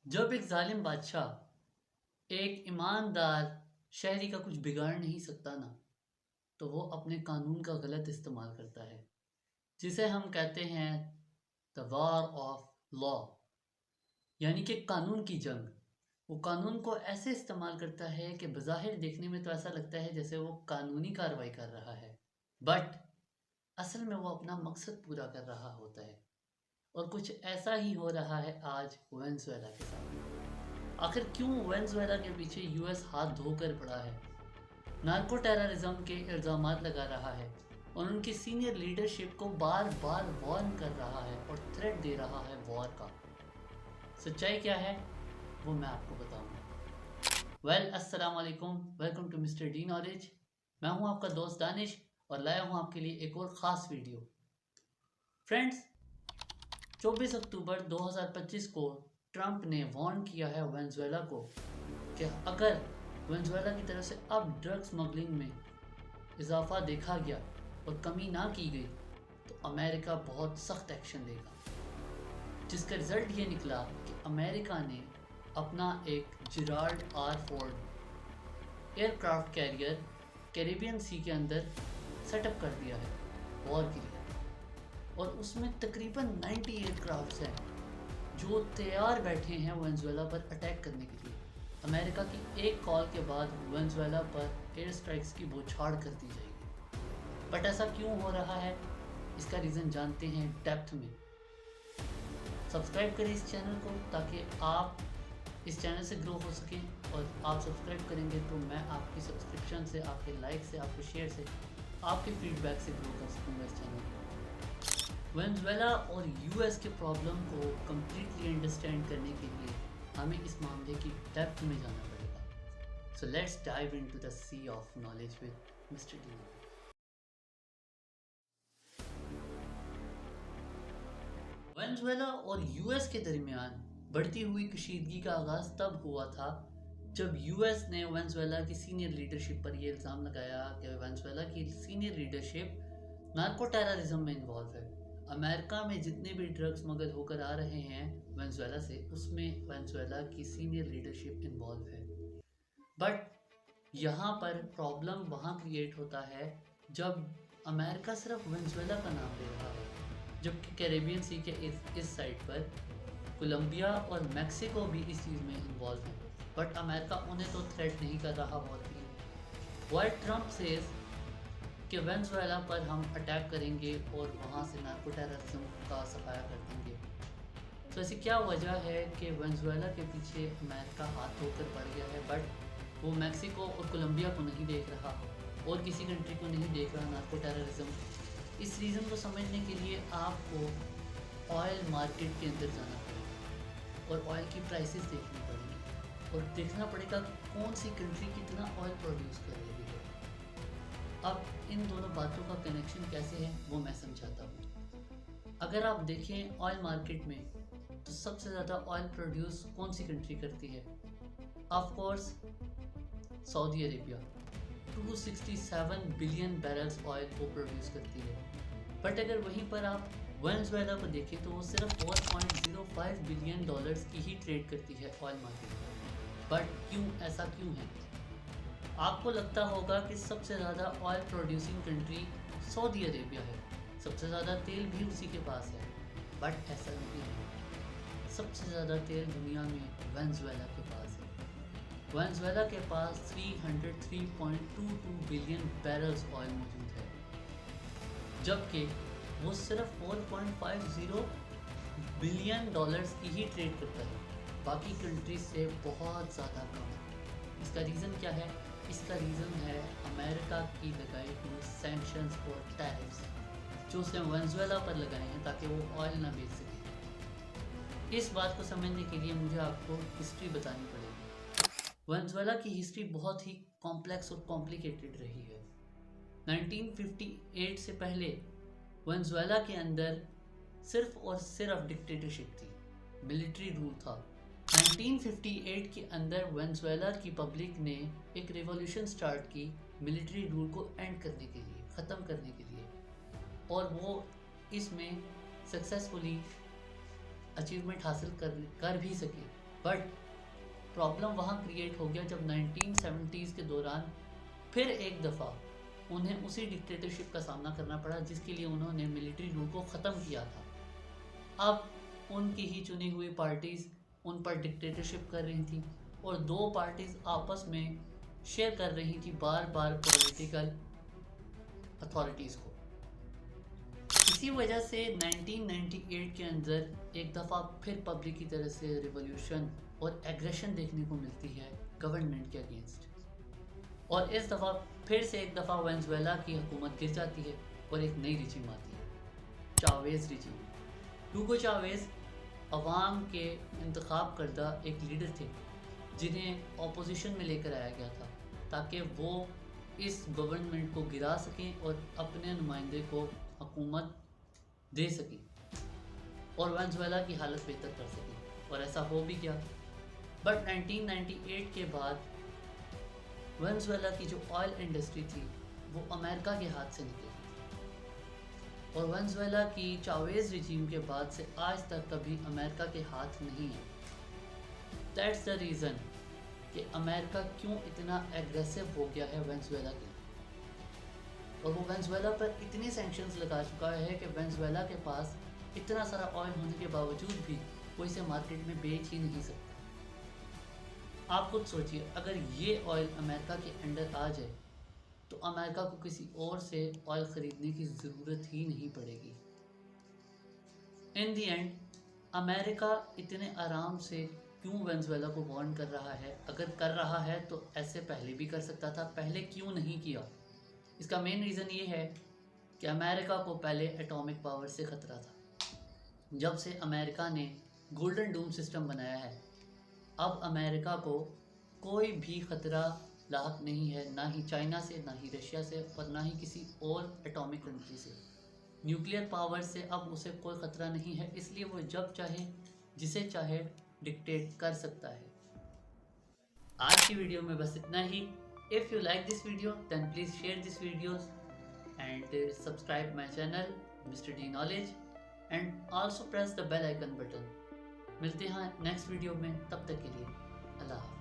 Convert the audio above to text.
जब एक जालिम बादशाह एक ईमानदार शहरी का कुछ बिगाड़ नहीं सकता ना, तो वो अपने कानून का गलत इस्तेमाल करता है, जिसे हम कहते हैं द वॉर ऑफ लॉ, यानी कि कानून की जंग। वो कानून को ऐसे इस्तेमाल करता है कि बज़ाहिर देखने में तो ऐसा लगता है जैसे वो कानूनी कार्रवाई कर रहा है, बट असल में वो अपना मकसद पूरा कर रहा होता है। और कुछ ऐसा ही हो रहा है आज वेनेजुएला के साथ। आखिर क्यों वेनेजुएला के पीछे यूएस हाथ धोकर पड़ा है, नार्को टेररिज्म के इल्ज़ाम लगा रहा है और उनकी सीनियर लीडरशिप को बार बार वार्न कर रहा है और थ्रेट दे रहा है वॉर का। सच्चाई क्या है वो मैं आपको बताऊंगा। अस्सलाम वालेकुम, welcome to mister D knowledge. मैं हूं आपका दोस्त दानिश और लाया हूं आपके लिए एक और ख़ास वीडियो। फ्रेंड्स, 24 अक्टूबर 2025 को ट्रंप ने वार्न किया है वेनेजुएला को कि अगर वेनेजुएला की तरफ से अब ड्रग स्मगलिंग में इजाफा देखा गया और कमी ना की गई तो अमेरिका बहुत सख्त एक्शन लेगा, जिसका रिजल्ट ये निकला कि अमेरिका ने अपना एक Gerald R Ford aircraft carrier Caribbean sea के अंदर सेटअप कर दिया है वॉर के लिए। और उसमें तकरीबन 90 एयरक्राफ्ट्स हैं जो तैयार बैठे हैं वेनेजुएला पर अटैक करने के लिए। अमेरिका की एक कॉल के बाद वेनेजुएला पर एयर स्ट्राइक्स की बौछार कर दी जाएगी। बट ऐसा क्यों हो रहा है, इसका रीज़न जानते हैं डेप्थ में। सब्सक्राइब करें इस चैनल को ताकि आप इस चैनल से ग्रो हो सकें, और आप सब्सक्राइब करेंगे तो मैं आपकी सब्सक्रिप्शन से, आपके लाइक से, आपके शेयर से, आपके फीडबैक से ग्रो कर सकूँगा इस चैनल को। वेनेजुएला और यूएस के प्रॉब्लम को कम्प्लीटली अंडरस्टैंड करने के लिए हमें इस मामले की डेप्थ में जाना पड़ेगा। So let's dive into the sea of knowledge with mister D. Venezuela और यूएस के दरमियान बढ़ती हुई कशीदगी का आगाज़ तब हुआ था जब यूएस ने वेनेजुएला की सीनियर लीडरशिप पर यह इल्ज़ाम लगाया कि वेनेजुएला की सीनियर लीडरशिप नार्को टेररिज्म में इन्वॉल्व है। अमेरिका में जितने भी ड्रग्स स्मगल होकर आ रहे हैं वेनेजुएला से, उसमें वेनेजुएला की सीनियर लीडरशिप इन्वॉल्व है। बट यहाँ पर प्रॉब्लम वहाँ क्रिएट होता है जब अमेरिका सिर्फ वेनेजुएला का नाम ले रहा है, जबकि कैरेबियन सी के इस साइड पर कोलंबिया और मैक्सिको भी इस चीज़ में इन्वॉल्व है। बट अमेरिका उन्हें तो थ्रेट नहीं कर रहा होती। वाइल ट्रंप सेज कि वेनेजुएला पर हम अटैक करेंगे और वहाँ से नार्को टेररिज्म का सफाया कर देंगे। तो ऐसी क्या वजह है कि वेनेजुएला के पीछे अमेरिका हाथ धोकर पड़ गया है, बट वो मैक्सिको और कोलंबिया को नहीं देख रहा और किसी कंट्री को नहीं देख रहा नार्को टेररिज्म। इस रीज़न को समझने के लिए आपको ऑयल मार्केट के अंदर जाना पड़ेगा और ऑयल की प्राइसेस देखनी पड़ेगी और देखना पड़ेगा कौन सी कंट्री कितना ऑयल प्रोड्यूस कर रही है। अब इन दोनों बातों का कनेक्शन कैसे है वो मैं समझाता हूँ। अगर आप देखें ऑयल मार्केट में, तो सबसे ज़्यादा ऑयल प्रोड्यूस कौन सी कंट्री करती है? Of course Saudi Arabia 267 billion barrels oil को प्रोड्यूस करती है। बट अगर वहीं पर आप वेनेजुएला को देखें तो वो सिर्फ 4.05 बिलियन डॉलर्स की ही ट्रेड करती है ऑयल मार्केट में। बट क्यों, ऐसा क्यों है? आपको लगता होगा कि सबसे ज़्यादा oil producing country Saudi Arabia है, सबसे ज़्यादा तेल भी उसी के पास है, बट ऐसा नहीं है। सबसे ज़्यादा तेल दुनिया में वेनेजुएला के पास है। वेनेजुएला के पास 303.22 बिलियन बैरल्स ऑयल मौजूद है, जबकि वो सिर्फ 4.50 बिलियन डॉलर्स की ही ट्रेड करता है, बाकी कंट्रीज से बहुत ज़्यादा कम। इसका रीज़न क्या है? इसका रीज़न है अमेरिका की लगाई हुई सैंक्शंस और टैरिफ्स जो उसने वेनेजुएला पर लगाए हैं ताकि वो ऑयल ना बेच सके। इस बात को समझने के लिए मुझे आपको हिस्ट्री बतानी पड़ेगी। वेनेजुएला की हिस्ट्री बहुत ही कॉम्प्लेक्स और कॉम्प्लिकेटेड रही है। 1958 से पहले वेनेजुएला के अंदर सिर्फ और सिर्फ डिक्टेटरशिप थी, मिलिट्री रूल था। 1958 के अंदर वेनेजुएला की पब्लिक ने एक रिवॉल्यूशन स्टार्ट की मिलिट्री रूल को एंड करने के लिए, ख़त्म करने के लिए, और वो इसमें सक्सेसफुली अचीवमेंट हासिल कर भी सके। बट प्रॉब्लम वहाँ क्रिएट हो गया जब 1970s के दौरान फिर एक दफ़ा उन्हें उसी डिक्टेटरशिप का सामना करना पड़ा जिसके लिए उन्होंने मिलिट्री रूल को ख़त्म किया था। अब उनकी ही चुनी हुई पार्टीज़ उन पर डिक्टेटरशिप कर रही थी और दो पार्टीज़ आपस में शेयर कर रही थी बार बार पॉलिटिकल अथॉरिटीज़ को। इसी वजह से 1998 के अंदर एक दफ़ा फिर पब्लिक की तरफ से रिवॉल्यूशन और एग्रेशन देखने को मिलती है गवर्नमेंट के अगेंस्ट, और इस दफ़ा फिर से एक दफ़ा वेनेजुएला की हुकूमत गिर जाती है और एक नई रिजीम आती है, चावेज़ रिजीम। ह्यूगो चावेज़ अवाम के इंतखाब करदा एक लीडर थे जिन्हें अपोजिशन में लेकर आया गया था ताकि वो इस गवर्नमेंट को गिरा सकें और अपने नुमाइंदे को हुकूमत दे सकें और वेनेजुएला की हालत बेहतर कर सकें, और ऐसा हो भी गया। बट 1998 के बाद वेनेजुएला की जो ऑयल इंडस्ट्री थी वो अमेरिका के हाथ से निकली और वेनेजुएला की चावेज़ रिजीम के बाद से आज तक कभी अमेरिका के हाथ नहीं है। दैट्स द रीज़न कि अमेरिका क्यों इतना एग्रेसिव हो गया है वेनेजुएला के, और वो वेनेजुएला पर इतने सैंक्शंस लगा चुका है कि वेनेजुएला के पास इतना सारा ऑयल होने के बावजूद भी वो इसे मार्केट में बेच ही नहीं सकता। आप खुद सोचिए, अगर ये ऑयल अमेरिका के अंडर आ जाए तो अमेरिका को किसी और से ऑयल ख़रीदने की ज़रूरत ही नहीं पड़ेगी। इन दी एंड अमेरिका इतने आराम से क्यों वेनेजुएला को वार्न कर रहा है? अगर कर रहा है तो ऐसे पहले भी कर सकता था, पहले क्यों नहीं किया? इसका मेन रीज़न ये है कि अमेरिका को पहले एटॉमिक पावर से ख़तरा था। जब से अमेरिका ने गोल्डन डोम सिस्टम बनाया है, अब अमेरिका को कोई भी ख़तरा लाक नहीं है, ना ही चाइना से, ना ही रशिया से, और ना ही किसी और एटॉमिक कंट्री से। न्यूक्लियर पावर से अब उसे कोई ख़तरा नहीं है, इसलिए वो जब चाहे जिसे चाहे डिक्टेट कर सकता है। आज की वीडियो में बस इतना ही। If you like this video then please share this videos and subscribe my channel mister D knowledge and also press the bell icon button. मिलते हैं नेक्स्ट वीडियो में, तब तक के लिए अल्लाह हाफ़िज़।